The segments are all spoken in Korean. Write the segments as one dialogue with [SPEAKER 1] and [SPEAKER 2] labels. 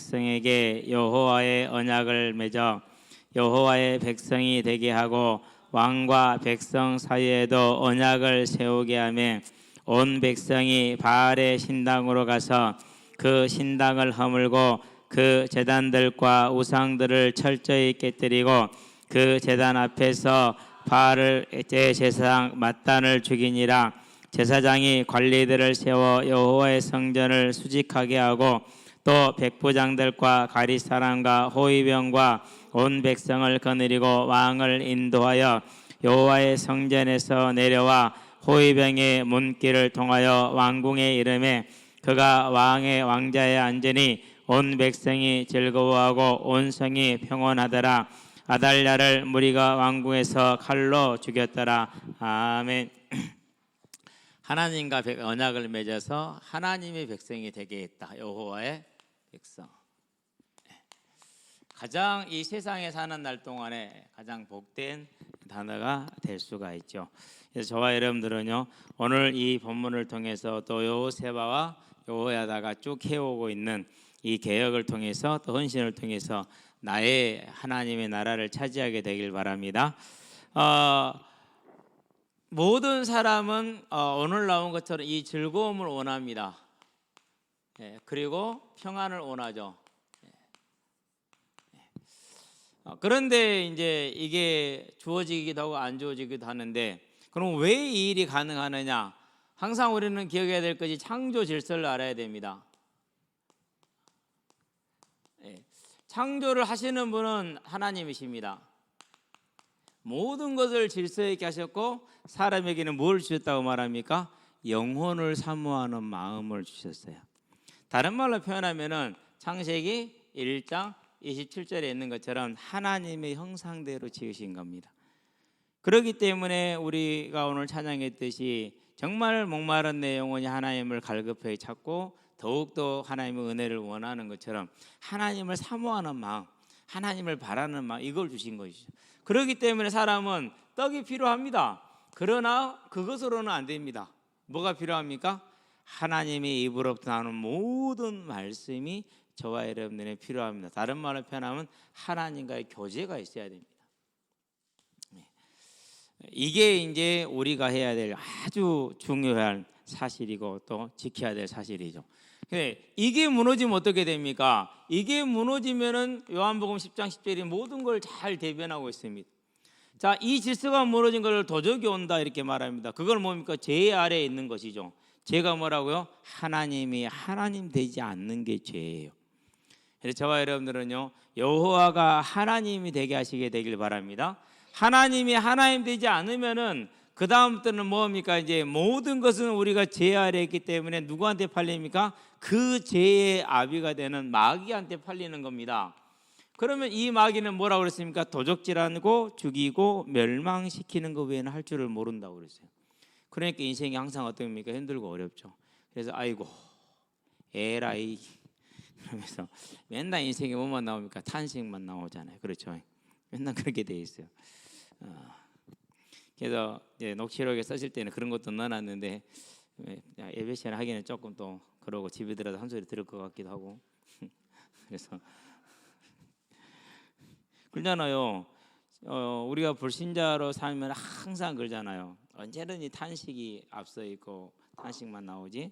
[SPEAKER 1] 백성에게 여호와의 언약을 맺어 여호와의 백성이 되게 하고 왕과 백성 사이에도 언약을 세우게 하며 온 백성이 바알의 신당으로 가서 그 신당을 허물고 그 제단들과 우상들을 철저히 깨뜨리고 그 제단 앞에서 바알을 제사장 mat단을 죽이니라. 제사장이 관리들을 세워 여호와의 성전을 수직하게 하고 또 백부장들과 가리사람과 호위병과 온 백성을 거느리고 왕을 인도하여 여호와의 성전에서 내려와 호위병의 문길을 통하여 왕궁에 이르매 그가 왕의 왕자에 앉으니 온 백성이 즐거워하고 온 성이 평온하더라. 아달랴를 무리가 왕궁에서 칼로 죽였더라. 아멘. 하나님과 언약을 맺어서 하나님의 백성이 되게 했다. 여호와의 백성. 가장 이 세상에 사는 날 동안에 가장 복된 단어가 될 수가 있죠. 그래서 저와 여러분들은요, 오늘 이 본문을 통해서 또 여호세바와 여호야다가 쭉 해오고 있는 이 개혁을 통해서 또 헌신을 통해서 나의 하나님의 나라를 차지하게 되길 바랍니다. 모든 사람은 오늘 나온 것처럼 이 즐거움을 원합니다. 그리고 평안을 원하죠. 그런데 이제 이게 주어지기도 하고 안 주어지기도 하는데, 그럼 왜 이 일이 가능하느냐? 항상 우리는 기억해야 될 것이 창조 질서를 알아야 됩니다. 창조를 하시는 분은 하나님이십니다. 모든 것을 질서 있게 하셨고 사람에게는 뭘 주셨다고 말합니까? 영혼을 사모하는 마음을 주셨어요. 다른 말로 표현하면은 창세기 1장 27절에 있는 것처럼 하나님의 형상대로 지으신 겁니다. 그렇기 때문에 우리가 오늘 찬양했듯이 정말 목마른 내 영혼이 하나님을 갈급하게 찾고 더욱더 하나님의 은혜를 원하는 것처럼 하나님을 사모하는 마음, 하나님을 바라는 마음, 이걸 주신 것이죠. 그렇기 때문에 사람은 떡이 필요합니다. 그러나 그것으로는 안 됩니다. 뭐가 필요합니까? 하나님의 입으로부터 나오는 모든 말씀이 저와 여러분들에게 필요합니다. 다른 말로 표현하면 하나님과의 교제가 있어야 됩니다. 이게 이제 우리가 해야 될 아주 중요한 사실이고 또 지켜야 될 사실이죠. 이게 무너지면 어떻게 됩니까? 이게 무너지면은 요한복음 10장 10절이 모든 걸 잘 대변하고 있습니다. 자, 이 질서가 무너진 걸 도적이 온다 이렇게 말합니다. 그걸 뭡니까? 죄 아래에 있는 것이죠. 죄가 뭐라고요? 하나님이 하나님 되지 않는 게 죄예요. 그래서 저와 여러분들은요, 여호와가 하나님이 되게 하시게 되길 바랍니다. 하나님이 하나님 되지 않으면은 그 다음부터는 뭡니까? 이제 모든 것은 우리가 죄 아래에 있기 때문에 누구한테 팔립니까? 그 죄의 아비가 되는 마귀한테 팔리는 겁니다. 그러면 이 마귀는 뭐라고 그랬습니까? 도적질하고 죽이고 멸망시키는 것 외에는 할 줄을 모른다고 그랬어요. 그러니까 인생이 항상 어떻습니까? 힘들고 어렵죠. 그래서 아이고 에라이 그러면서 맨날 인생에 뭐만 나옵니까? 탄식만 나오잖아요. 그렇죠? 맨날 그렇게 돼 있어요. 그래서 녹취록에 쓰실 때는 그런 것도 넣어놨는데 예배 시간 하기는 조금 또 그러고 집에 들어서 한 소리 들을 것 같기도 하고 그래서 그러잖아요. 우리가 불신자로 살면 항상 그러잖아요. 언제든지 탄식이 앞서 있고 탄식만 나오지.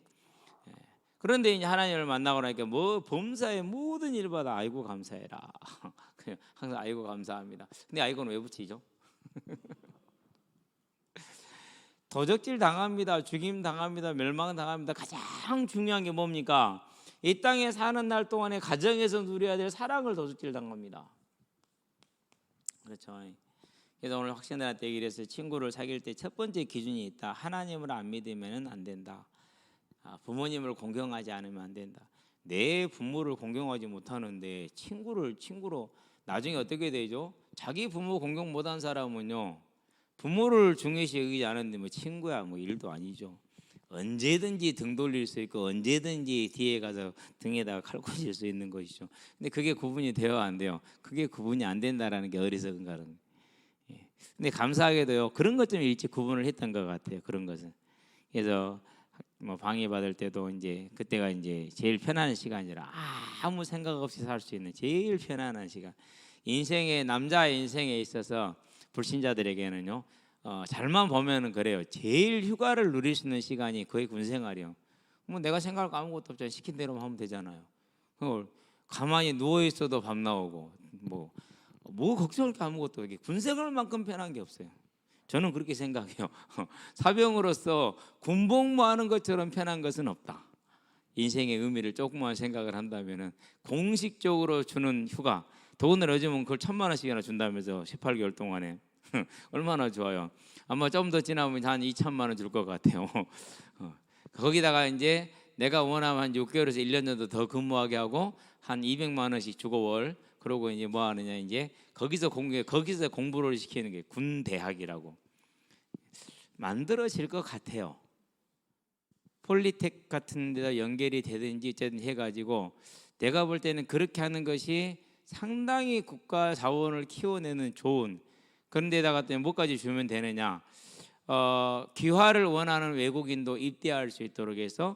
[SPEAKER 1] 그런데 이제 하나님을 만나고 나니까 뭐 범사의 모든 일마다 아이고 감사해라. 그냥 항상 아이고 감사합니다. 근데 아이고는 왜 붙이죠? 도적질 당합니다. 죽임 당합니다. 멸망 당합니다. 가장 중요한 게 뭡니까? 이 땅에 사는 날 동안에 가정에서 누려야 될 사랑을 도적질 당합니다. 그렇죠. 그래서 오늘 학생들한테 얘기를 했어요. 친구를 사귈 때 첫 번째 기준이 있다. 하나님을 안 믿으면 안 된다. 부모님을 공경하지 않으면 안 된다. 내 부모를 공경하지 못하는데 친구로 나중에 어떻게 되죠? 자기 부모 공경 못한 사람은요, 부모를 중요시 여기지 않았는데 뭐 친구야 뭐 일도 아니죠. 언제든지 등 돌릴 수 있고 언제든지 뒤에 가서 등에다가 칼 꽂을 수 있는 것이죠. 근데 그게 구분이 돼요, 안 돼요? 그게 구분이 안 된다라는 게 어리석은 거는. 근데 감사하게도요, 그런 것 좀 일찍 구분을 했던 것 같아요. 그런 것은. 그래서 뭐 방해받을 때도 이제 그때가 이제 제일 편안한 시간이라 아무 생각 없이 살 수 있는 제일 편안한 시간. 인생의 남자의 인생에 있어서 불신자들에게는요, 잘만 보면은 그래요. 제일 휴가를 누릴 수 있는 시간이 거의 군 생활이요. 뭐 내가 생각할 거 아무것도 없잖아요. 시킨 대로만 하면 되잖아요. 그걸 가만히 누워 있어도 밤 나오고 뭐 걱정할 게 아무것도 없게 군 생활만큼 편한 게 없어요. 저는 그렇게 생각해요. 사병으로서 군복무하는 것처럼 편한 것은 없다. 인생의 의미를 조금만 생각을 한다면은 공식적으로 주는 휴가, 돈을 요즘은 그걸 1,000만 원씩이나 준다면서 18개월 동안에 얼마나 좋아요. 아마 좀 더 지나면 한 2,000만 원 줄 것 같아요. 거기다가 이제 내가 원하면 한 6개월에서 1년 정도 더 근무하게 하고 한 200만 원씩 주고 월. 그러고 이제 뭐 하느냐, 이제 거기서 공부를 시키는 게 군 대학이라고 만들어질 것 같아요. 폴리텍 같은 데다 연결이 되든지 어쨌든 해가지고 내가 볼 때는 그렇게 하는 것이 상당히 국가 자원을 키워내는 좋은, 그런 데다가 또 뭐까지 주면 되느냐, 귀화를 원하는 외국인도 입대할 수 있도록 해서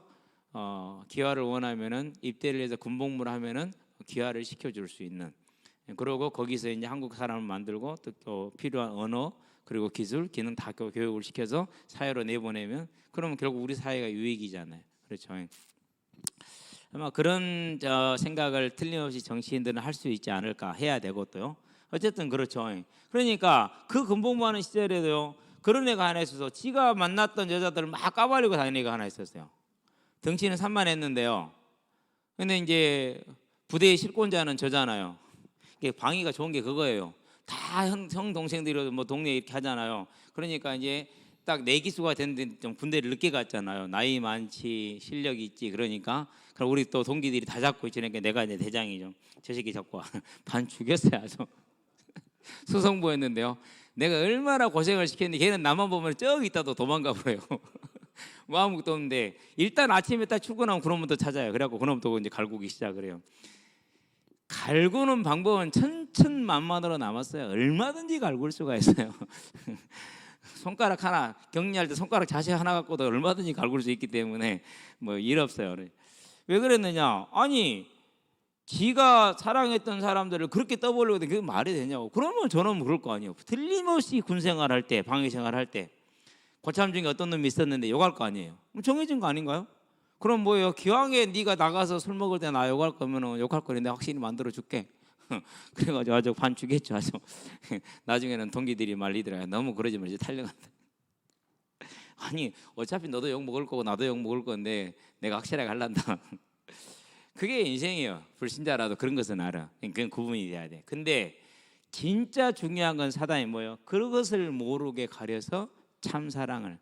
[SPEAKER 1] 귀화를 원하면은 입대를 해서 군복무를 하면은 귀화를 시켜줄 수 있는, 그리고 거기서 이제 한국 사람을 만들고 또 필요한 언어 그리고 기술, 기능 다 교육을 시켜서 사회로 내보내면 그러면 결국 우리 사회가 유익이잖아요. 그렇죠. 아마 그런 생각을 틀림없이 정치인들은 할 수 있지 않을까, 해야 되고 또요. 어쨌든 그렇죠. 그러니까 그 군복무하는 시절에도요, 그런 애가 하나 있어서 지가 만났던 여자들을 막 까발리고 다니는 애가 하나 있었어요. 덩치는 산만했는데요. 근데 이제 부대의 실권자는 저잖아요. 방위가 좋은 게 그거예요. 다 형 동생들이 뭐 동네 이렇게 하잖아요. 그러니까 이제 딱 내 기수가 됐는데 좀 군대를 늦게 갔잖아요. 나이 많지, 실력이 있지. 그러니까 그럼 우리 또 동기들이 다 잡고 있으니까 내가 이제 대장이죠. 저 새끼 잡고 반 죽였어요. 아주 수성부였는데요. 내가 얼마나 고생을 시켰는데 걔는 나만 보면 저기 있다도 도망가 버려요. 뭐 아무것도 없는데 일단 아침에 딱 출근하면 그놈부터 찾아요. 그래갖고 그놈부터 이제 갈구기 시작을 해요. 갈구는 방법은 천천만만으로 남았어요. 얼마든지 갈굴 수가 있어요. 손가락 하나, 격리할 때 손가락 자세 하나 갖고도 얼마든지 갈굴 수 있기 때문에 뭐 일 없어요. 왜 그랬느냐? 아니, 지가 사랑했던 사람들을 그렇게 떠벌리고 그게 말이 되냐고. 그러면 저는 그럴 거 아니에요. 틀림없이 군생활 할 때, 방위생활 할 때 고참 중에 어떤 놈이 있었는데 욕할 거 아니에요. 정해진 거 아닌가요? 그럼 뭐예요? 기왕에 네가 나가서 술 먹을 때 나 욕할 거면 욕할 거니 내가 확실히 만들어 줄게. 그래가지고 아주 반죽했죠. 아주 나중에는 동기들이 말리더라고요. 너무 그러지 말지 탈려간다. 아니 어차피 너도 욕 먹을 거고 나도 욕 먹을 건데 내가 확실하게 할란다. 그게 인생이에요. 불신자라도 그런 것은 알아. 그건 구분이 돼야 돼. 근데 진짜 중요한 건 사단이 뭐예요? 그것을 모르게 가려서 참 사랑을,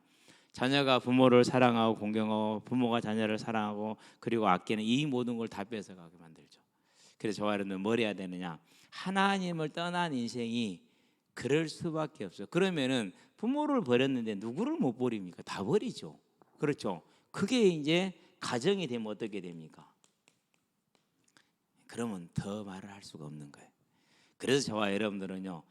[SPEAKER 1] 자녀가 부모를 사랑하고 공경하고 부모가 자녀를 사랑하고 그리고 아끼는 이 모든 걸 다 뺏어가게 만들죠. 그래서 저와 여러분은 뭘 해야 되느냐? 하나님을 떠난 인생이 그럴 수밖에 없어요. 그러면은 부모를 버렸는데 누구를 못 버립니까? 다 버리죠. 그렇죠. 그게 이제 가정이 되면 어떻게 됩니까? 그러면 더 말을 할 수가 없는 거예요. 그래서 저와 여러분들은요,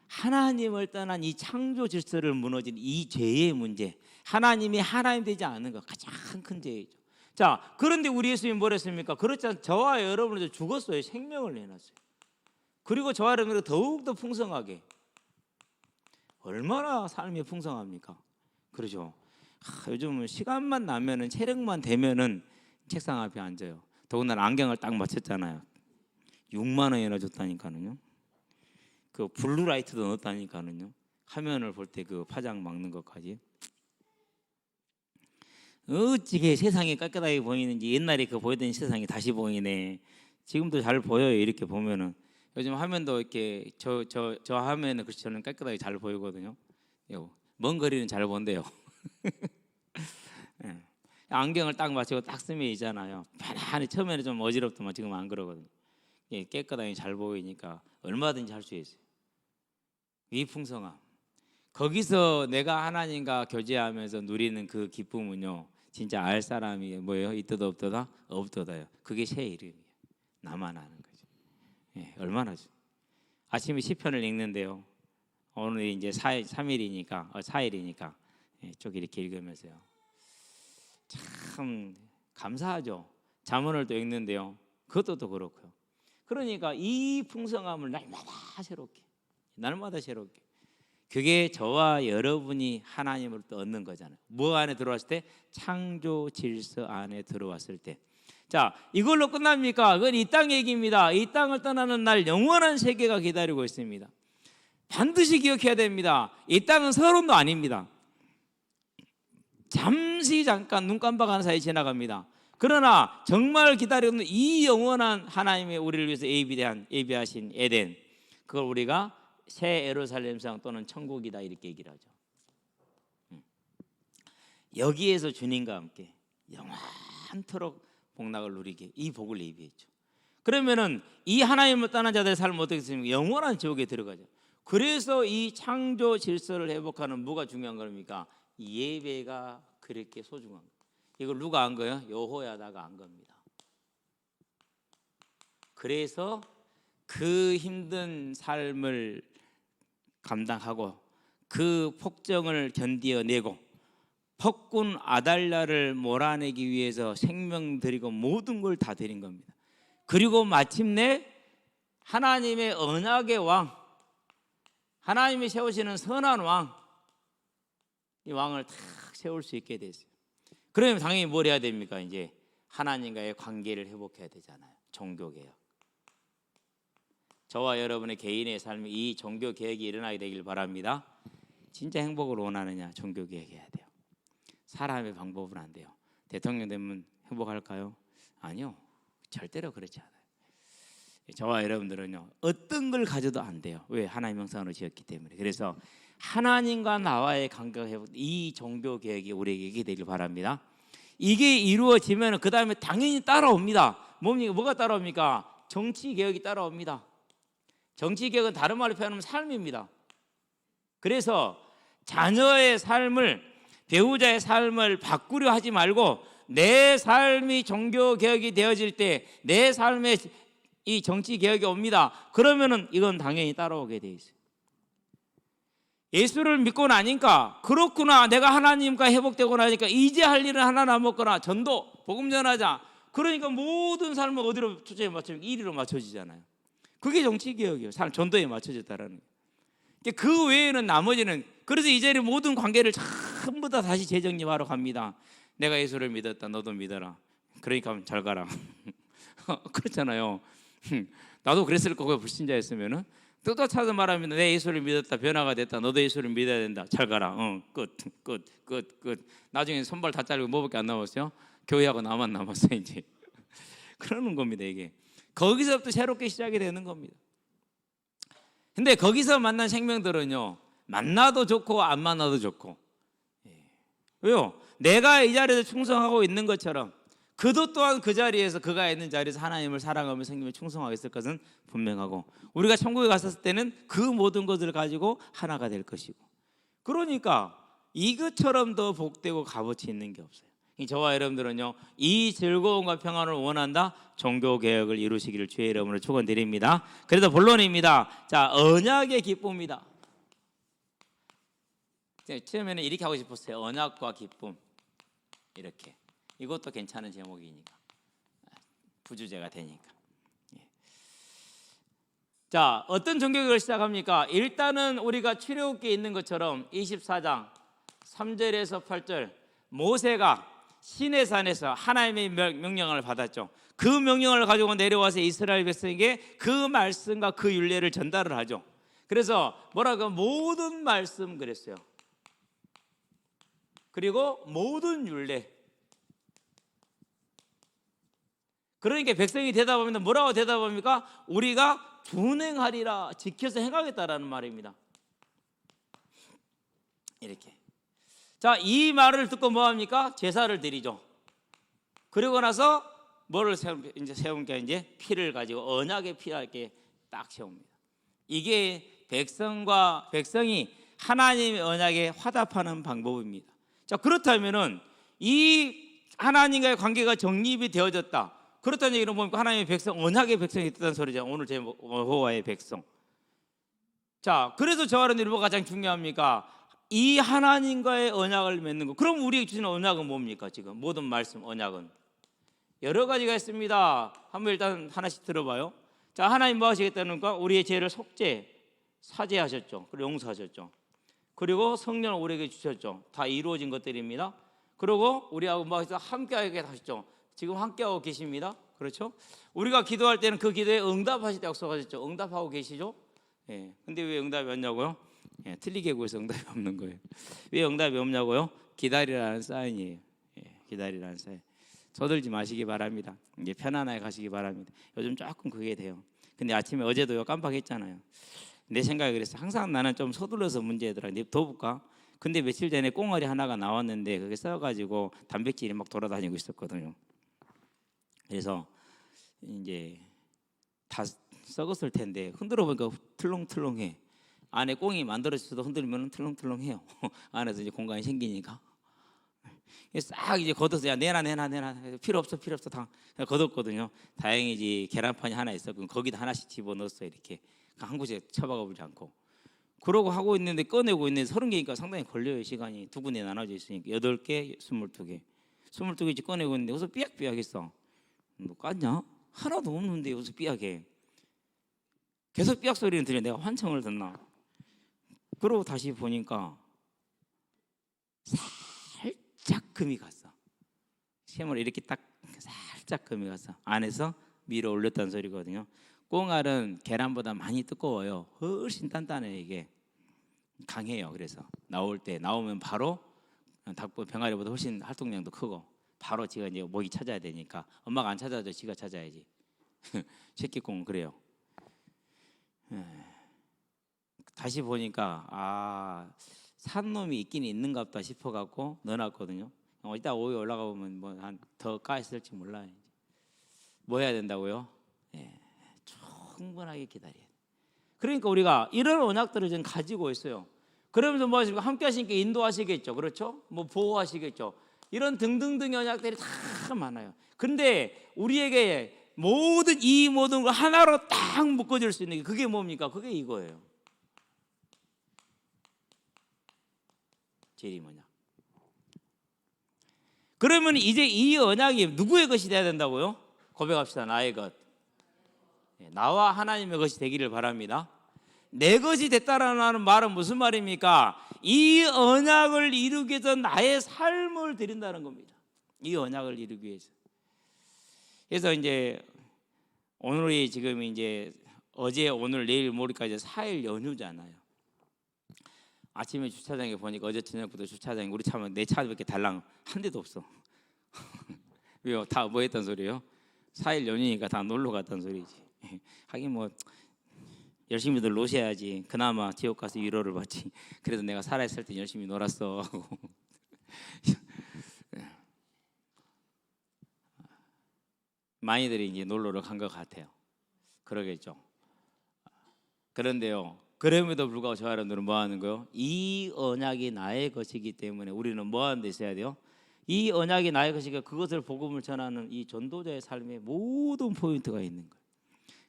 [SPEAKER 1] 하나님을 떠난 이 창조 질서를 무너진 이 죄의 문제, 하나님이 하나님 되지 않는 것 가장 큰 죄이죠. 자, 그런데 우리 예수님이 뭘 했습니까? 그렇지 않 저와 여러분은 죽었어요. 생명을 내놨어요. 그리고 저와 여러분은 더욱더 풍성하게. 얼마나 삶이 풍성합니까? 그러죠. 요즘은 시간만 나면은 체력만 되면은 책상 앞에 앉아요. 더군다나 안경을 딱 맞췄잖아요. 6만 원이나 줬다니까는요. 그 블루라이트도 넣었다니까는요. 화면을 볼 때 그 파장 막는 것까지. 어찌게 세상이 깨끗하게 보이는지. 옛날에 그 보이던 세상이 다시 보이네. 지금도 잘 보여요. 이렇게 보면은 요즘 화면도 이렇게 저 화면은 그렇지 저는 깨끗하게 잘 보이거든요. 먼 거리는 잘 본대요. 예. 안경을 딱 맞추고 딱 쓰면 있잖아요. 편안히 처음에는 좀 어지럽더만 지금 안 그러거든요. 예, 깨끗하게 잘 보이니까 얼마든지 할 수 있어요. 이 풍성함. 거기서 내가 하나님과 교제하면서 누리는 그 기쁨은요, 진짜 알 사람이 뭐예요? 있더다 없더다? 없더다요. 그게 새 이름이에요. 나만 아는 거죠. 예, 얼마나 아침에 시편을 읽는데요. 오늘 이제 3일이니까 쭉 이렇게 읽으면서요. 참 감사하죠. 잠언을 또 읽는데요. 그것도 또 그렇고요. 그러니까 이 풍성함을 날마다 새롭게, 날마다 새롭게. 그게 저와 여러분이 하나님을 또 얻는 거잖아요. 뭐 안에 들어왔을 때? 창조 질서 안에 들어왔을 때. 자, 이걸로 끝납니까? 그건 이 땅 얘기입니다. 이 땅을 떠나는 날 영원한 세계가 기다리고 있습니다. 반드시 기억해야 됩니다. 이 땅은 서론도 아닙니다. 잠시 잠깐 눈 깜빡하는 사이 지나갑니다. 그러나 정말 기다리는 이 영원한 하나님의 우리를 위해서 예비하신 에덴, 그걸 우리가 새 예루살렘상 또는 천국이다 이렇게 얘기를 하죠. 여기에서 주님과 함께 영원토록 복락을 누리게 이 복을 예비했죠. 그러면은 이 하나님을 떠난 자들의 삶은 어떻게 됐습니까? 영원한 지옥에 들어가죠. 그래서 이 창조 질서를 회복하는 뭐가 중요한 겁니까? 예배가 그렇게 소중한 거예요. 이걸 누가 안 거예요? 여호야다가 안 겁니다. 그래서 그 힘든 삶을 감당하고 그 폭정을 견디어내고 폭군 아달랴를 몰아내기 위해서 생명 드리고 모든 걸 다 드린 겁니다. 그리고 마침내 하나님의 언약의 왕, 하나님이 세우시는 선한 왕, 이 왕을 탁 세울 수 있게 됐어요. 그러면 당연히 뭘 해야 됩니까? 이제 하나님과의 관계를 회복해야 되잖아요. 종교개혁. 저와 여러분의 개인의 삶에 이 종교개혁이 일어나게 되길 바랍니다. 진짜 행복을 원하느냐? 종교개혁해야 돼요. 사람의 방법은 안 돼요. 대통령 되면 행복할까요? 아니요. 절대로 그렇지 않아요. 저와 여러분들은요, 어떤 걸 가져도 안 돼요. 왜? 하나님 형상으로 지었기 때문에. 그래서 하나님과 나와의 관계가 회복, 이 종교 개혁이 우리에게 있게 되길 바랍니다. 이게 이루어지면 그 다음에 당연히 따라옵니다. 뭐가 따라옵니까? 정치 개혁이 따라옵니다. 정치 개혁은 다른 말로 표현하면 삶입니다. 그래서 자녀의 삶을, 배우자의 삶을 바꾸려 하지 말고 내 삶이 종교 개혁이 되어질 때 내 삶에 이 정치 개혁이 옵니다. 그러면은 이건 당연히 따라오게 돼 있어요. 예수를 믿고 나니까 그렇구나, 내가 하나님과 회복되고 나니까 이제 할 일은 하나 남았거나 전도, 복음 전하자. 그러니까 모든 삶을 어디로 초점에 맞추면 1위로 맞춰지잖아요. 그게 정치 개혁이에요. 삶 전도에 맞춰졌다라는 거예요. 그 외에는 나머지는, 그래서 이제는 모든 관계를 전부 다 다시 재정립하러 갑니다. 내가 예수를 믿었다, 너도 믿어라. 그러니까 잘 가라. 그렇잖아요. 나도 그랬을 거고, 불신자였으면은 똑같아서 말하면 내 예수를 믿었다, 변화가 됐다, 너도 예수를 믿어야 된다, 잘 가라. 끝. 나중에 손발 다 잘리고 뭐밖에 안 남았어요? 교회하고 나만 남았어요 이제. 그러는 겁니다. 이게 거기서부터 새롭게 시작이 되는 겁니다. 근데 거기서 만난 생명들은요, 만나도 좋고 안 만나도 좋고. 왜요? 내가 이 자리에서 충성하고 있는 것처럼 그도 또한 그 자리에서, 그가 있는 자리에서 하나님을 사랑하며 생명에 충성하겠을 것은 분명하고, 우리가 천국에 갔었을 때는 그 모든 것을 가지고 하나가 될 것이고. 그러니까 이것처럼 더 복되고 값어치 있는 게 없어요. 저와 여러분들은요, 이 즐거움과 평안을 원한다, 종교개혁을 이루시기를 주의 이름으로 축원드립니다. 그래서 본론입니다. 자, 언약의 기쁨이다. 처음에는 이렇게 하고 싶었어요. 언약과 기쁨. 이렇게. 이것도 괜찮은 제목이니까, 부주제가 되니까. 자, 어떤 종교개혁을 시작합니까? 일단은 우리가 출애굽기에 있는 것처럼 24장 3절에서 8절, 모세가 시내산에서 하나님의 명령을 받았죠. 그 명령을 가지고 내려와서 이스라엘 백성에게 그 말씀과 그 율례를 전달을 하죠. 그래서 뭐라고? 모든 말씀 그랬어요. 그리고 모든 율례. 그러니까 백성이 대답합니다. 뭐라고 대답합니까? 우리가 준행하리라, 지켜서 행하겠다라는 말입니다. 이렇게. 자, 이 말을 듣고 뭐 합니까? 제사를 드리죠. 그리고 나서 뭐를 세운 게 이제 피를 가지고 언약의 피하게 딱 세웁니다. 이게 백성이 하나님의 언약에 화답하는 방법입니다. 자, 그렇다면은 이 하나님과의 관계가 정립이 되어졌다. 그렇다는 얘기는 뭡니까? 하나님의 백성, 언약의 백성이 됐다는 소리죠. 오늘 제목 여호와의 백성. 자, 그래서 저하는 일 뭐가 가장 중요합니까? 이 하나님과의 언약을 맺는 거. 그럼 우리에게 주시는 언약은 뭡니까? 지금 모든 말씀 언약은 여러 가지가 있습니다. 한번 일단 하나씩 들어봐요. 자, 하나님 뭐 하시겠다는가? 우리의 죄를 속죄, 사죄하셨죠. 그리고 용서하셨죠. 그리고 성령을 우리에게 주셨죠. 다 이루어진 것들입니다. 그리고 우리하고 뭐 함께하게 하셨죠. 지금 함께하고 계십니다. 그렇죠? 우리가 기도할 때는 그 기도에 응답하실 때 약속하셨죠. 응답하고 계시죠? 예. 근데 왜 응답이 없냐고요? 예, 틀리게 구해서 응답이 없는 거예요. 왜 응답이 없냐고요? 기다리라는 사인이에요. 예, 기다리라는 사인. 서둘지 마시기 바랍니다. 이제 편안하게 가시기 바랍니다. 요즘 조금 그게 돼요. 근데 아침에 어제도요 깜빡했잖아요. 내 생각이 그래서 항상 나는 좀 서둘러서 문제더라. 네 더 볼까? 근데 며칠 전에 꽁알이 하나가 나왔는데 그게 썩어가지고 단백질이 막 돌아다니고 있었거든요. 그래서 이제 다 썩었을 텐데 흔들어 보니까 틀렁틀렁해. 안에 꽁이 만들어져도 흔들면 틀렁틀렁해요. 안에서 이제 공간이 생기니까 싹 이제 걷어서 야 내놔 필요 없어 다 걷었거든요. 다행이지 계란판이 하나 있어. 그럼 거기다 하나씩 집어 넣었어. 이렇게 한 곳에 처박아 버리지 않고. 그러고 하고 있는데 꺼내고 있는데 30개니까 상당히 걸려요. 시간이 두 군데 나눠져 있으니까 8개, 22개 22개씩 꺼내고 있는데 여기서 삐약삐약했어. 너 깠냐? 하나도 없는데 여기서 삐약해. 계속 삐약 소리는 들려. 내가 환청을 듣나? 그러고 다시 보니까 살짝 금이 갔어. 샘을 이렇게 딱 살짝 금이 갔어. 안에서 밀어 올렸다는 소리거든요. 꽁알은 계란보다 많이 두꺼워요. 훨씬 단단해. 이게 강해요. 그래서 나오면 바로 닭 병아리보다 훨씬 활동량도 크고 바로 지가 이제 먹이 찾아야 되니까 엄마가 안 찾아줘 지가 찾아야지. 새끼 꽁은 그래요. 다시 보니까 산 놈이 있긴 있는가 보다 싶어갖고 넣어놨거든요. 이따 오후에 올라가 보면 뭐 한 더 까있을지 몰라요. 뭐 해야 된다고요? 충분하게 기다려야 돼. 그러니까 우리가 이런 언약들을 좀 가지고 있어요. 그러면서 뭐 함께 하시니까 인도하시겠죠. 그렇죠? 뭐 보호하시겠죠. 이런 등등등 언약들이 다 많아요. 근데 우리에게 모든 걸 하나로 딱 묶어줄 수 있는 게 그게 뭡니까? 그게 이거예요. 재림 언약. 그러면 이제 이 언약이 누구의 것이 돼야 된다고요? 고백합시다. 나의 것. 나와 하나님의 것이 되기를 바랍니다. 내 것이 됐다라는 말은 무슨 말입니까? 이 언약을 이루기 위해서 나의 삶을 드린다는 겁니다. 이 언약을 이루기 위해서. 그래서 이제 오늘이 지금 이제 어제 오늘 내일 모레까지 4일 연휴잖아요. 아침에 주차장에 보니까 어제 저녁부터 주차장에 우리 차만 내 차밖에 달랑 한 대도 없어. 왜요? 다 뭐 했단 소리예요? 4일 연휴니까 다 놀러 갔단 소리지. 하긴 뭐 열심히들 노셔야지. 그나마 지옥 가서 위로를 받지. 그래도 내가 살아있을 때 열심히 놀았어. 많이들이 이제 놀러를 간 것 같아요. 그러겠죠. 그런데요. 그럼에도 불구하고 저 여러분들은 뭐 하는 거요? 이 언약이 나의 것이기 때문에 우리는 뭐 하는 데 있어야 돼요? 이 언약이 나의 것이니까 그것을 복음을 전하는 이 전도자의 삶에 모든 포인트가 있는 거예요.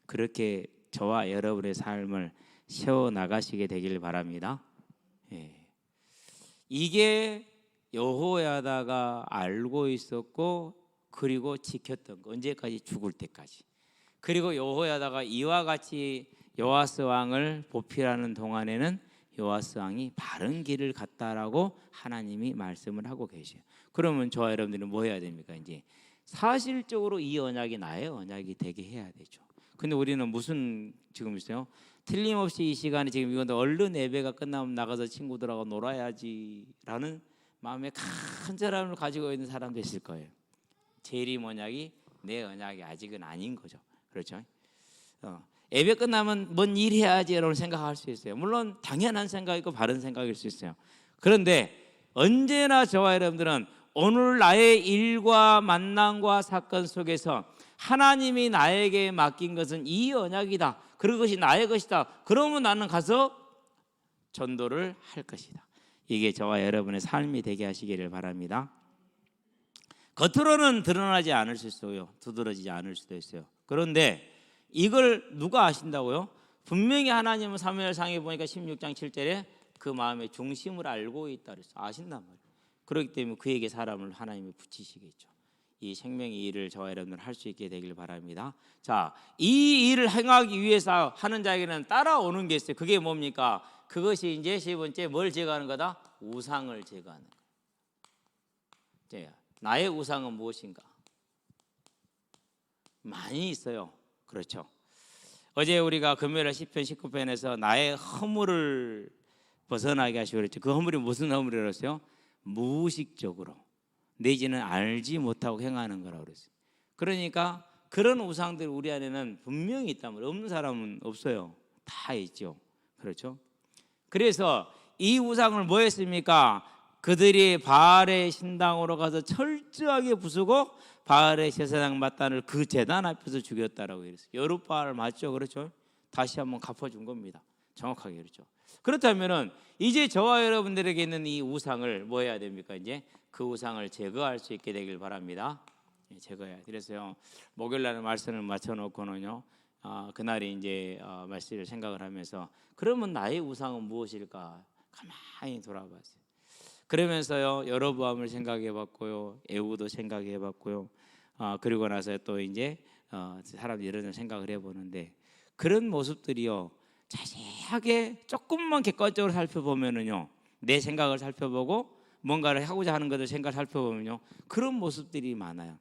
[SPEAKER 1] 그렇게 저와 여러분의 삶을 세워나가시게 되길 바랍니다. 이게 여호야다가 알고 있었고 그리고 지켰던 거 언제까지? 죽을 때까지. 그리고 여호야다가 이와 같이 요아스 왕을 보필하는 동안에는 요아스 왕이 바른 길을 갔다라고 하나님이 말씀을 하고 계셔요. 그러면 저와 여러분들은 뭐 해야 됩니까? 이제 사실적으로 이 언약이 나의 언약이 되게 해야 되죠. 근데 우리는 무슨 지금 있어요? 틀림없이 이 시간에 지금 이건데 얼른 예배가 끝나면 나가서 친구들하고 놀아야지라는 마음에 간절함을 가지고 있는 사람도 있을 거예요. 재림 언약이 내 언약이 아직은 아닌 거죠. 그렇죠? 예배 끝나면 뭔 일 해야지라고 생각할 수 있어요. 물론 당연한 생각이고 바른 생각일 수 있어요. 그런데 언제나 저와 여러분들은 오늘 나의 일과 만남과 사건 속에서 하나님이 나에게 맡긴 것은 이 언약이다. 그것이 나의 것이다. 그러면 나는 가서 전도를 할 것이다. 이게 저와 여러분의 삶이 되게 하시기를 바랍니다. 겉으로는 드러나지 않을 수 있어요. 두드러지지 않을 수도 있어요. 그런데 이걸 누가 아신다고요? 분명히 하나님은 사무엘상에 보니까 16장 7절에 그 마음의 중심을 알고 있다 그랬어. 아신단 말이에요. 그렇기 때문에 그에게 사람을 하나님이 붙이시겠죠. 이 생명의 일을 저와 여러분들 할 수 있게 되길 바랍니다. 자, 이 일을 행하기 위해서 하는 자에게는 따라오는 게 있어요. 그게 뭡니까? 그것이 이제 세 번째 뭘 제거하는 거다? 우상을 제거하는 거예요. 나의 우상은 무엇인가? 많이 있어요. 그렇죠. 어제 우리가 금요일에 시편 19편에서 나의 허물을 벗어나게 하시고 그랬죠. 그 허물이 무슨 허물이었어요? 무의식적으로 내지는 알지 못하고 행하는 거라고 그랬어요. 그러니까 그런 우상들이 우리 안에는 분명히 있다면 없는 사람은 없어요. 다 있죠. 그렇죠. 그래서 이 우상을 뭐 했습니까? 그들이 바알의 신당으로 가서 철저하게 부수고 바알의 제사장 마탄을 그 제단 앞에서 죽였다라고 그랬어요. 여룻바알 맞죠? 그렇죠? 다시 한번 갚아준 겁니다. 정확하게 그렇죠. 그렇다면은 이제 저와 여러분들에게 있는 이 우상을 뭐 해야 됩니까? 이제 그 우상을 제거할 수 있게 되길 바랍니다. 제거해야. 그래서요 목요일 날 말씀을 맞춰놓고는요 그날이 이제 말씀을 생각을 하면서 그러면 나의 우상은 무엇일까 가만히 돌아봤어요. 그러면서요 여로보암을 생각해봤고요, 에후도 생각해봤고요, 그리고 나서 또 이제 사람들이 이런 생각을 해보는데 그런 모습들이요 자세하게 조금만 객관적으로 살펴보면은요 내 생각을 살펴보고 뭔가를 하고자 하는 것을 생각을 살펴보면요 그런 모습들이 많아요.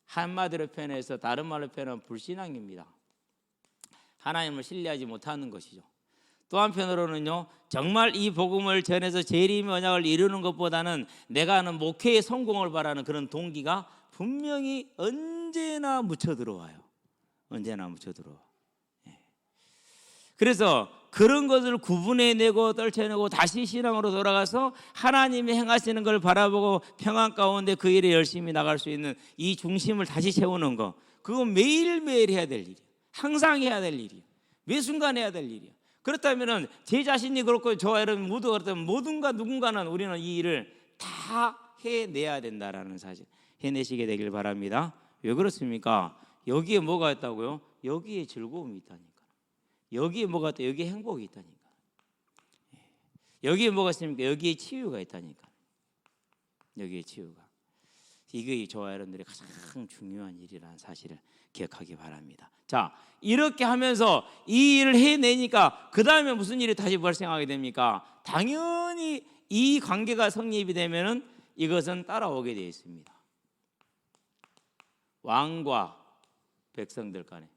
[SPEAKER 1] 한마디로 표현해서 다른 말로 표현하면 불신앙입니다. 하나님을 신뢰하지 못하는 것이죠. 또 한편으로는요 정말 이 복음을 전해서 재림의 언약을 이루는 것보다는 내가 하는 목회의 성공을 바라는 그런 동기가 분명히 언제나 묻혀 들어와요. 언제나 묻혀 들어와. 그래서 그런 것을 구분해내고 떨쳐내고 다시 신앙으로 돌아가서 하나님이 행하시는 걸 바라보고 평안 가운데 그 일에 열심히 나갈 수 있는 이 중심을 다시 세우는 거, 그건 매일매일 해야 될 일이에요. 항상 해야 될 일이에요. 매 순간 해야 될 일이에요. 그렇다면 제 자신이 그렇고 저와 여러분 모두 그렇다면 모든가 누군가는 우리는 이 일을 다 해내야 된다라는 사실 해내시게 되길 바랍니다. 왜 그렇습니까? 여기에 뭐가 있다고요? 여기에 즐거움이 있다니까. 여기에 뭐가 있다? 여기에 행복이 있다니까. 여기에 뭐가 있습니까? 여기에 치유가 있다니까. 여기에 치유가. 이게 저와 여러분들이 가장 중요한 일이라는 사실을 기억하기 바랍니다. 자, 이렇게 하면서 이 일을 해내니까 그 다음에 무슨 일이 다시 발생하게 됩니까? 당연히 이 관계가 성립이 되면은 이것은 따라오게 되어 있습니다. 왕과 백성들 간에.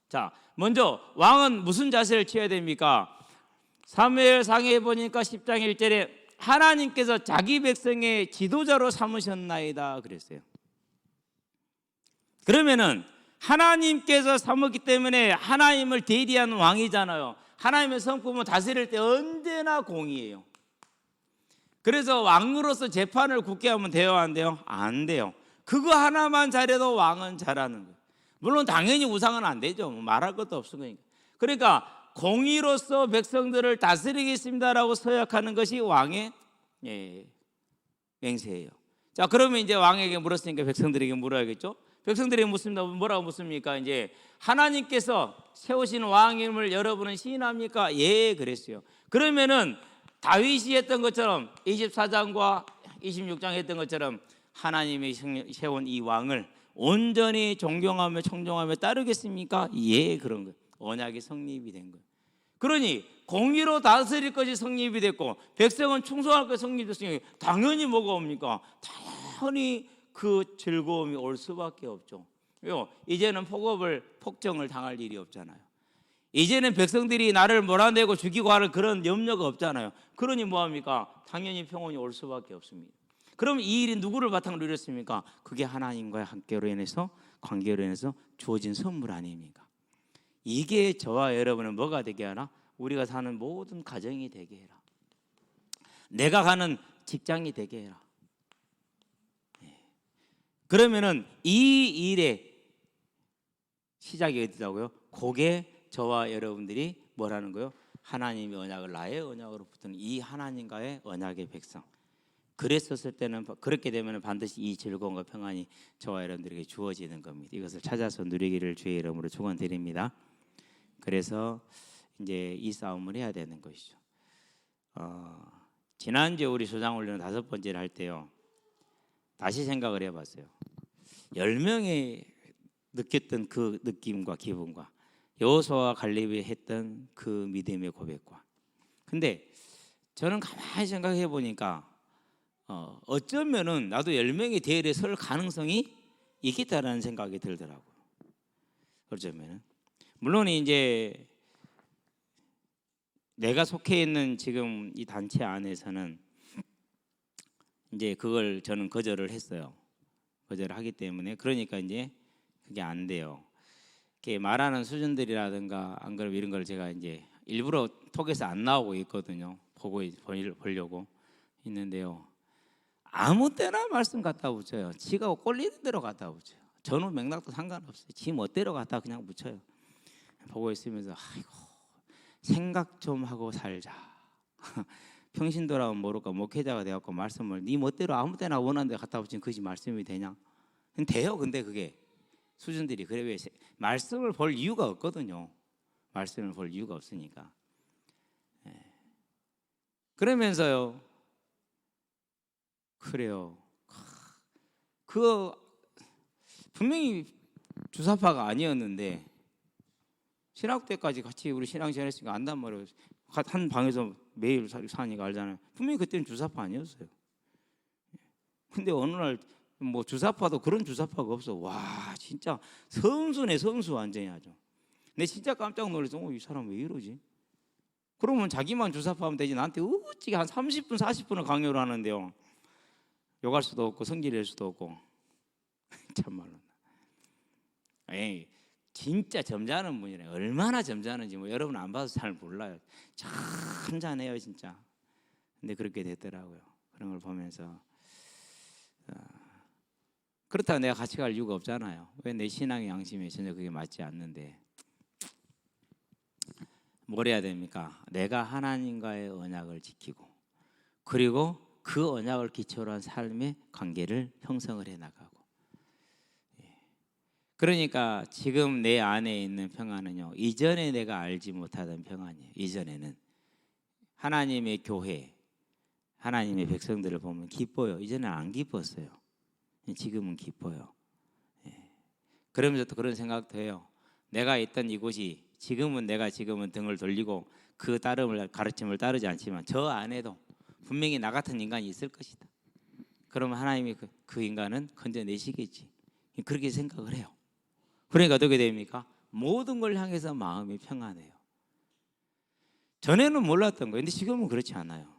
[SPEAKER 1] 자, 먼저 왕은 무슨 자세를 취해야 됩니까? 사무엘상에 보니까 10장 1절에 하나님께서 자기 백성의 지도자로 삼으셨나이다 그랬어요. 그러면은 하나님께서 삼았기 때문에 하나님을 대리하는 왕이잖아요. 하나님의 성품은 다스릴 때 언제나 공의예요. 그래서 왕으로서 재판을 굳게 하면 돼요, 안 돼요? 안 돼요. 그거 하나만 잘해도 왕은 잘하는 거예요. 물론 당연히 우상은 안 되죠. 말할 것도 없으니까. 그러니까 공의로서 백성들을 다스리겠습니다라고 서약하는 것이 왕의 맹세예요. 자, 그러면 이제 왕에게 물었으니까 백성들에게 물어야겠죠. 백성들이 묻습니다. 뭐라고 묻습니까? 이제 하나님께서 세우신 왕임을 여러분은 시인합니까? 예, 그랬어요. 그러면은 다윗이 했던 것처럼 24장과 26장 했던 것처럼 하나님이 세운 이 왕을 온전히 존경하며 청종하며 따르겠습니까? 예, 그런 거예요. 언약이 성립이 된 거예요. 그러니 공의로 다스릴 것이 성립이 됐고 백성은 충성할 것이 성립됐으니 당연히 뭐가 옵니까? 당연히 그 즐거움이 올 수밖에 없죠. 왜요? 이제는 폭정을 당할 일이 없잖아요. 이제는 백성들이 나를 몰아내고 죽이고 할 그런 염려가 없잖아요. 그러니 뭐합니까? 당연히 평온이 올 수밖에 없습니다. 그럼 이 일이 누구를 바탕으로 이뤘습니까? 그게 하나님과의 함께로 인해서 관계로 인해서 주어진 선물 아닙니까? 이게 저와 여러분은 뭐가 되게 하나? 우리가 사는 모든 가정이 되게 해라. 내가 가는 직장이 되게 해라. 그러면은 이 일의 시작이 어디다고요? 그게 저와 여러분들이 뭐라는 거요? 하나님의 언약을 나의 언약으로 붙는 이 하나님과의 언약의 백성. 그랬었을 때는 그렇게 되면 반드시 이 즐거움과 평안이 저와 여러분들에게 주어지는 겁니다. 이것을 찾아서 누리기를 주의 이름으로 축원드립니다. 그래서 이제 이 싸움을 해야 되는 것이죠. 지난주에 우리 소장훈련 5번째를 할 때요, 다시 생각을 해봤어요. 10명이 느꼈던 그 느낌과 기분과 여호수아와 갈렙이 했던 그 믿음의 고백과, 근데 저는 가만히 생각해 보니까 어쩌면은 나도 10명의 대열에 설 가능성이 있겠다라는 생각이 들더라고요. 어쩌면은 물론 이제 내가 속해 있는 지금 이 단체 안에서는 이제 그걸 저는 거절을 했어요. 거절을 하기 때문에, 그러니까 이제 그게 안 돼요. 이렇게 말하는 수준들이라든가 안 그러면 이런 걸 제가 이제 일부러 톡에서 안 나오고 있거든요. 보려고 있는데요. 아무 때나 말씀 갖다 붙여요. 지가 꼴리는 대로 갖다 붙여요. 전후 맥락도 상관없어요. 지 멋대로 갖다 그냥 붙여요. 보고 있으면서 아이고, 생각 좀 하고 살자. 평신도라면 모를까 목회자가 되었고 말씀을 네 멋대로 아무 때나 원하는 데 갖다 붙이면 그것이 말씀이 되냐? 돼요. 근데 그게 수준들이 그래. 왜 말씀을 볼 이유가 없거든요. 말씀을 볼 이유가 없으니까. 그러면서요, 그래요. 그 분명히 주사파가 아니었는데 신학 때까지 같이 우리 신앙생활 했으니까 안단 말이에요. 한 방에서 매일 사니까 알잖아요. 분명히 그때는 주사파 아니었어요. 근데 어느 날 뭐 주사파도 그런 주사파가 없어. 와, 진짜 선수네, 선수 완전히 아주. 근데 진짜 깜짝 놀라서 이 사람 왜 이러지? 그러면 자기만 주사파하면 되지. 나한테 어찌게 한 30분, 40분을 강요를 하는데요. 욕할 수도 없고 성질낼 수도 없고. 참말로. 에이, 진짜 점잖은 분이래. 얼마나 점잖은지 뭐 여러분 안 봐도 잘 몰라요. 참 잔해요 진짜. 근데 그렇게 됐더라고요. 그런 걸 보면서 그렇다고 내가 같이 갈 이유가 없잖아요. 왜? 내 신앙의 양심에 전혀 그게 맞지 않는데 뭘 해야 됩니까? 내가 하나님과의 언약을 지키고, 그리고 그 언약을 기초로 한 삶의 관계를 형성을 해나가고. 그러니까 지금 내 안에 있는 평안은요, 이전에 내가 알지 못하던 평안이에요. 이전에는 하나님의 교회, 하나님의 백성들을 보면 기뻐요. 이전에는 안 기뻤어요. 지금은 기뻐요. 그러면서 또 그런 생각도 해요. 내가 있던 이곳이 내가 지금은 등을 돌리고 그 가르침을 따르지 않지만 저 안에도 분명히 나 같은 인간이 있을 것이다. 그러면 하나님이 그 인간은 건져내시겠지. 그렇게 생각을 해요. 그러니까 어떻게 됩니까? 모든 걸 향해서 마음이 평안해요. 전에는 몰랐던 거예요. 근데 지금은 그렇지 않아요.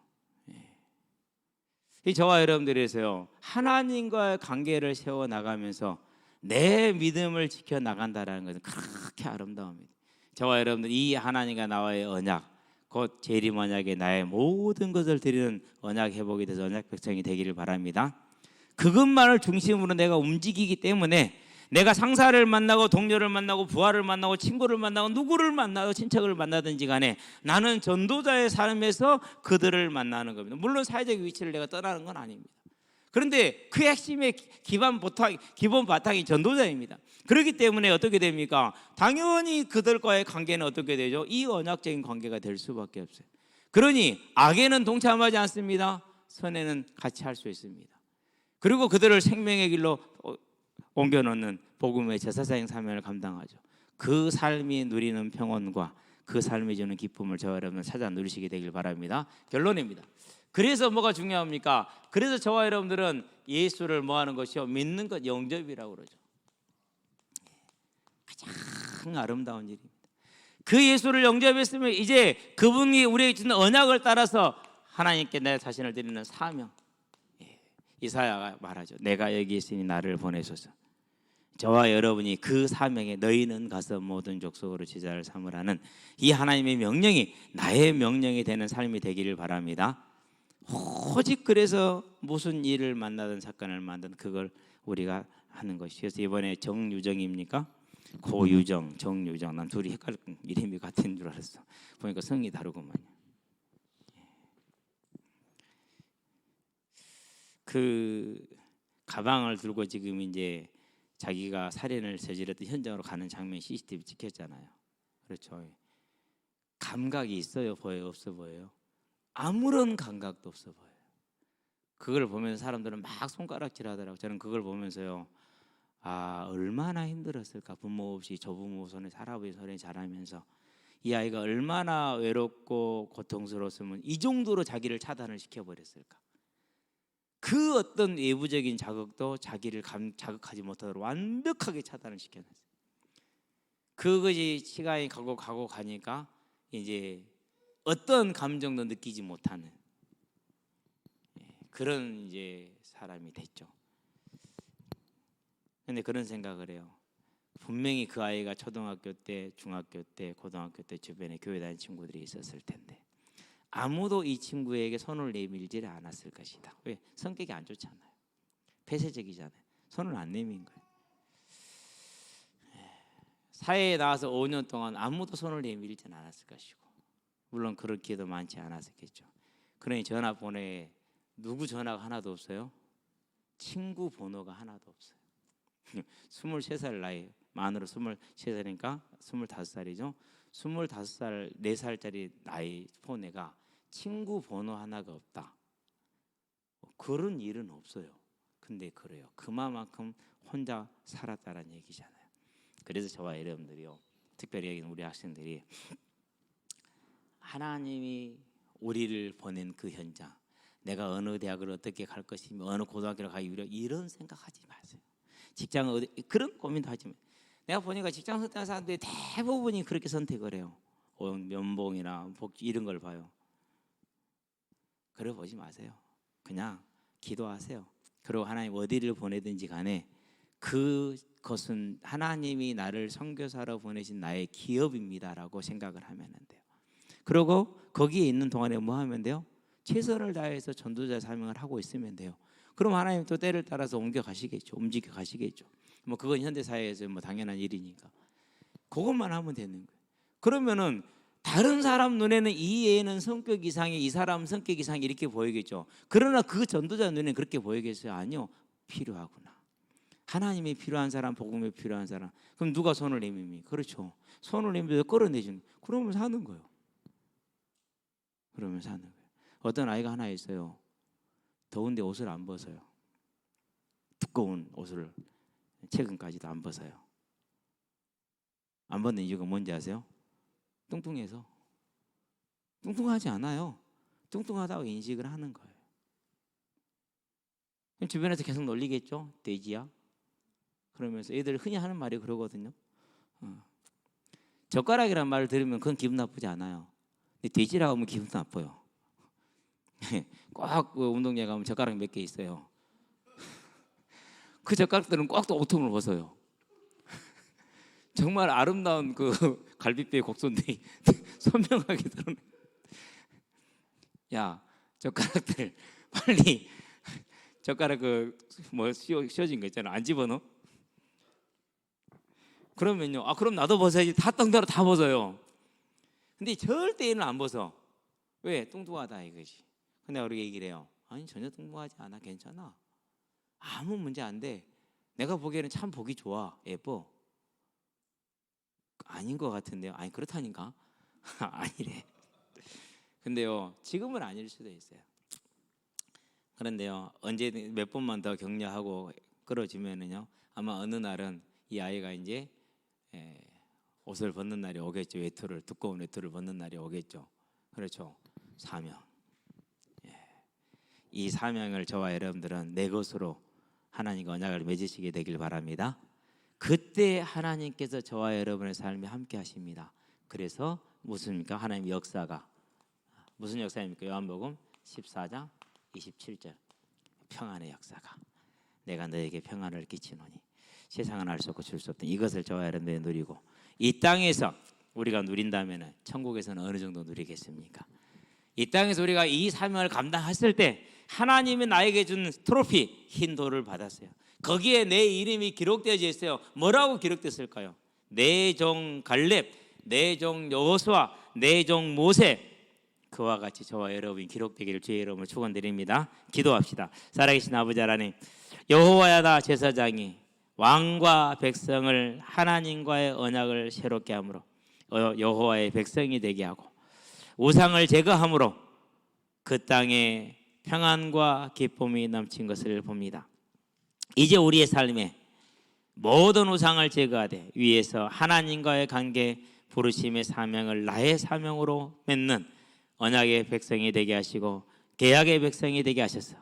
[SPEAKER 1] 저와 여러분들에서요, 하나님과의 관계를 세워나가면서 내 믿음을 지켜나간다는 것은 그렇게 아름다웁니다. 저와 여러분들 이 하나님과 나와의 언약, 곧 재림 언약에 나의 모든 것을 드리는 언약 회복이 돼서 언약 백성이 되기를 바랍니다. 그것만을 중심으로 내가 움직이기 때문에 내가 상사를 만나고 동료를 만나고 부하를 만나고 친구를 만나고 누구를 만나고 친척을 만나든지 간에 나는 전도자의 삶에서 그들을 만나는 겁니다. 물론 사회적 위치를 내가 떠나는 건 아닙니다. 그런데 그 핵심의 기본 바탕이 전도자입니다. 그렇기 때문에 어떻게 됩니까? 당연히 그들과의 관계는 어떻게 되죠? 이 언약적인 관계가 될 수밖에 없어요. 그러니 악에는 동참하지 않습니다. 선에는 같이 할 수 있습니다. 그리고 그들을 생명의 길로 옮겨놓는 복음의 제사장 사명을 감당하죠. 그 삶이 누리는 평온과 그 삶이 주는 기쁨을 저와 여러분 찾아 누리시게 되길 바랍니다. 결론입니다. 그래서 뭐가 중요합니까? 그래서 저와 여러분들은 예수를 뭐하는 것이요? 믿는 것, 영접이라고 그러죠. 가장 아름다운 일입니다. 그 예수를 영접했으면 이제 그분이 우리에게 주는 언약을 따라서 하나님께 내 자신을 드리는 사명. 이사야가 말하죠. 내가 여기 있으니 나를 보내소서. 저와 여러분이 그 사명에 너희는 가서 모든 족속으로 제자를 삼으라는 이 하나님의 명령이 나의 명령이 되는 삶이 되기를 바랍니다. 오직 그래서 무슨 일을 만나든 사건을 만든 그걸 우리가 하는 것이. 그래서 이번에 정유정입니까? 고유정, 정유정, 난 둘이 헷갈려 이름이 같은 줄 알았어. 보니까 성이 다르구만요. 그 가방을 들고 지금 이제 자기가 살인을 저질렀던 현장으로 가는 장면 CCTV 찍혔잖아요. 그렇죠. 감각이 있어요, 보여요, 없어 보여요? 아무런 감각도 없어 보여요. 그걸 보면서 사람들은 막 손가락질하더라고요. 저는 그걸 보면서요, 아, 얼마나 힘들었을까. 부모 없이 조부모 손에 할아버지 손에 자라면서 이 아이가 얼마나 외롭고 고통스러웠으면 이 정도로 자기를 차단을 시켜버렸을까. 그 어떤 외부적인 자극도 자기를 자극하지 못하도록 완벽하게 차단을 시켜놨어요. 그것이 시간이 가고 가니까 이제 어떤 감정도 느끼지 못하는 그런 이제 사람이 됐죠. 근데 그런 생각을 해요. 분명히 그 아이가 초등학교 때, 중학교 때, 고등학교 때 주변에 교회 다니는 친구들이 있었을 텐데 아무도 이 친구에게 손을 내밀지 않았을 것이다. 왜? 성격이 안 좋잖아요. 폐쇄적이잖아요. 손을 안 내민 거예요. 사회에 나와서 5년 동안 아무도 손을 내밀지 않았을 것이고, 물론 그럴 기회도 많지 않았겠죠. 그러니 전화 보내 누구 전화가 하나도 없어요. 친구 번호가 하나도 없어요. 23살 나이, 만으로 23살이니까 25살이죠. 25살, 4살짜리 나이 폰에가 친구 번호 하나가 없다. 그런 일은 없어요. 근데 그래요. 그만큼 혼자 살았다는 얘기잖아요. 그래서 저와 여러분들이요, 특별히 우리 학생들이 하나님이 우리를 보낸 그 현장, 내가 어느 대학을 어떻게 갈 것이며 어느 고등학교를 가기 위해 이런 생각하지 마세요. 직장을 어디 그런 고민도 하지 마세요. 내가 보니까 직장 선택하는 사람들이 대부분이 그렇게 선택을 해요. 연봉이나 복지 이런 걸 봐요. 그래 보지 마세요. 그냥 기도하세요. 그리고 하나님 어디를 보내든지 간에 그것은 하나님이 나를 선교사로 보내신 나의 기업입니다라고 생각을 하면 돼요. 그리고 거기에 있는 동안에 뭐 하면 돼요? 최선을 다해서 전도자 사명을 하고 있으면 돼요. 그럼 하나님 또 때를 따라서 움직여 가시겠죠. 뭐 그건 현대 사회에서 뭐 당연한 일이니까 그것만 하면 되는 거예요. 그러면은 다른 사람 눈에는 이 애는 성격 이상이, 이 사람은 성격 이상이 이렇게 보이겠죠. 그러나 그 전도자 눈에는 그렇게 보이겠어요? 아니요. 필요하구나. 하나님이 필요한 사람, 복음이 필요한 사람. 그럼 누가 손을 내밉니까? 그렇죠. 손을 내밀어 끌어내주는. 그러면 사는 거예요. 그러면 사는 거예요. 어떤 아이가 하나 있어요. 더운데 옷을 안 벗어요. 두꺼운 옷을 최근까지도 안 벗어요. 안 벗는 이유가 뭔지 아세요? 뚱뚱해서. 뚱뚱하지 않아요. 뚱뚱하다고 인식을 하는 거예요. 주변에서 계속 놀리겠죠. 돼지야. 그러면서 애들 흔히 하는 말이 그러거든요. 젓가락이란 말을 들으면 그건 기분 나쁘지 않아요. 근데 돼지라고 하면 기분 나빠요. 꼭 운동장에 가면 젓가락 몇 개 있어요. 그 젓가락들은 꼭 또 옷통을 벗어요. 정말 아름다운 그 갈비뼈의 곡선들이 선명하게 드러내. 야, 젓가락들 빨리 젓가락 그뭐 씌워진 거 있잖아. 안 집어넣어? 그러면요. 아 그럼 나도 벗어야지. 다 덩대로 다 벗어요. 근데 절대 얘는 안 벗어. 왜? 뚱뚱하다 이거지. 근데 우리가 얘기를 해요. 아니 전혀 뚱뚱하지 않아. 괜찮아. 아무 문제 안 돼. 내가 보기에는 참 보기 좋아. 예뻐. 아닌 것 같은데요. 아니 그렇다니까. 아니래. 근데요 지금은 아닐 수도 있어요. 그런데요 언제 몇 번만 더 격려하고 끌어주면은요 아마 어느 날은 이 아이가 이제 옷을 벗는 날이 오겠죠. 두꺼운 외투를 벗는 날이 오겠죠. 그렇죠. 사명. 이 사명을 저와 여러분들은 내 것으로 하나님과 언약을 맺으시게 되길 바랍니다. 그때 하나님께서 저와 여러분의 삶에 함께 하십니다. 그래서 무슨입니까? 하나님의 역사가 무슨 역사입니까? 요한복음 14장 27절 평안의 역사가 내가 너에게 평안을 끼치노니 세상은 알 수 없고 줄 수 없던 이것을 저와 여러분들이 누리고 이 땅에서 우리가 누린다면 천국에서는 어느 정도 누리겠습니까? 이 땅에서 우리가 이 사명을 감당했을 때 하나님이 나에게 준 트로피 흰 돌을 받았어요. 거기에 내 이름이 기록되어져 있어요. 뭐라고 기록됐을까요? 내 종 갈렙, 내 종 여호수아, 내 종 모세 그와 같이 저와 여러분이 기록되기를 주의 이름으로 축원드립니다. 기도합시다. 살아계신 아버지 하나님, 여호와야다 제사장이 왕과 백성을 하나님과의 언약을 새롭게 함으로 여호와의 백성이 되게 하고 우상을 제거함으로 그 땅에 평안과 기쁨이 넘친 것을 봅니다. 이제 우리의 삶에 모든 우상을 제거하되 위에서 하나님과의 관계, 부르심의 사명을 나의 사명으로 맺는 언약의 백성이 되게 하시고 계약의 백성이 되게 하셔서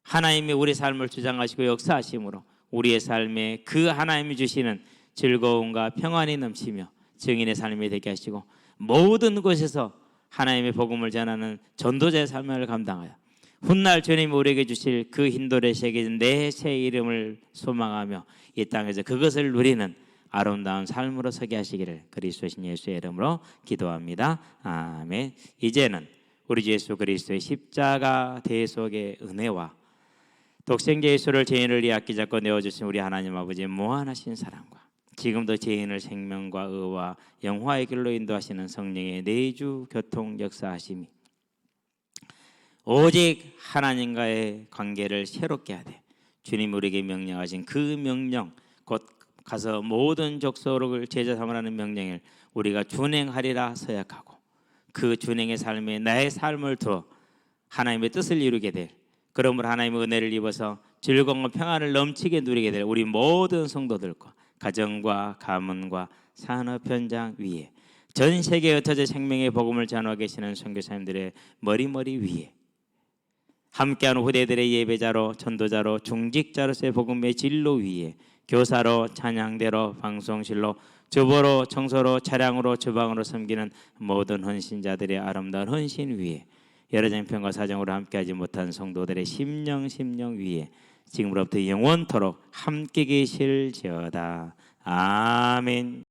[SPEAKER 1] 하나님이 우리 삶을 주장하시고 역사하심으로 우리의 삶에 그 하나님이 주시는 즐거움과 평안이 넘치며 증인의 삶이 되게 하시고 모든 곳에서 하나님의 복음을 전하는 전도자의 삶을 감당하여 훗날 주님이 우리에게 주실 그 흰돌에 새겨진 내 새 이름을 소망하며 이 땅에서 그것을 누리는 아름다운 삶으로 서게 하시기를 그리스도신 예수의 이름으로 기도합니다. 아멘. 이제는 우리 주 예수 그리스도의 십자가 대속의 은혜와 독생자 예수를 죄인을 위해 아끼자고 내어주신 우리 하나님 아버지의 무한하신 사랑과 지금도 죄인을 생명과 의와 영화의 길로 인도하시는 성령의 내주 교통 역사하심이 오직 하나님과의 관계를 새롭게 하되 주님 우리에게 명령하신 그 명령 곧 가서 모든 족속을 제자 삼으라는 명령을 우리가 준행하리라 서약하고 그 준행의 삶에 나의 삶을 두어 하나님의 뜻을 이루게 될 그러므로 하나님의 은혜를 입어서 즐거움과 평안을 넘치게 누리게 될 우리 모든 성도들과 가정과 가문과 산업 현장 위에 전 세계에 흩어져 생명의 복음을 전하고 계시는 선교사님들의 머리 위에 함께하는 후대들의 예배자로 전도자로 중직자로서의 복음의 진로 위에 교사로 찬양대로 방송실로 주보로 청소로 차량으로 주방으로 섬기는 모든 헌신자들의 아름다운 헌신 위에 여러 장편과 사정으로 함께하지 못한 성도들의 심령 위에 지금으로부터 영원토록 함께 계실지어다. 아멘.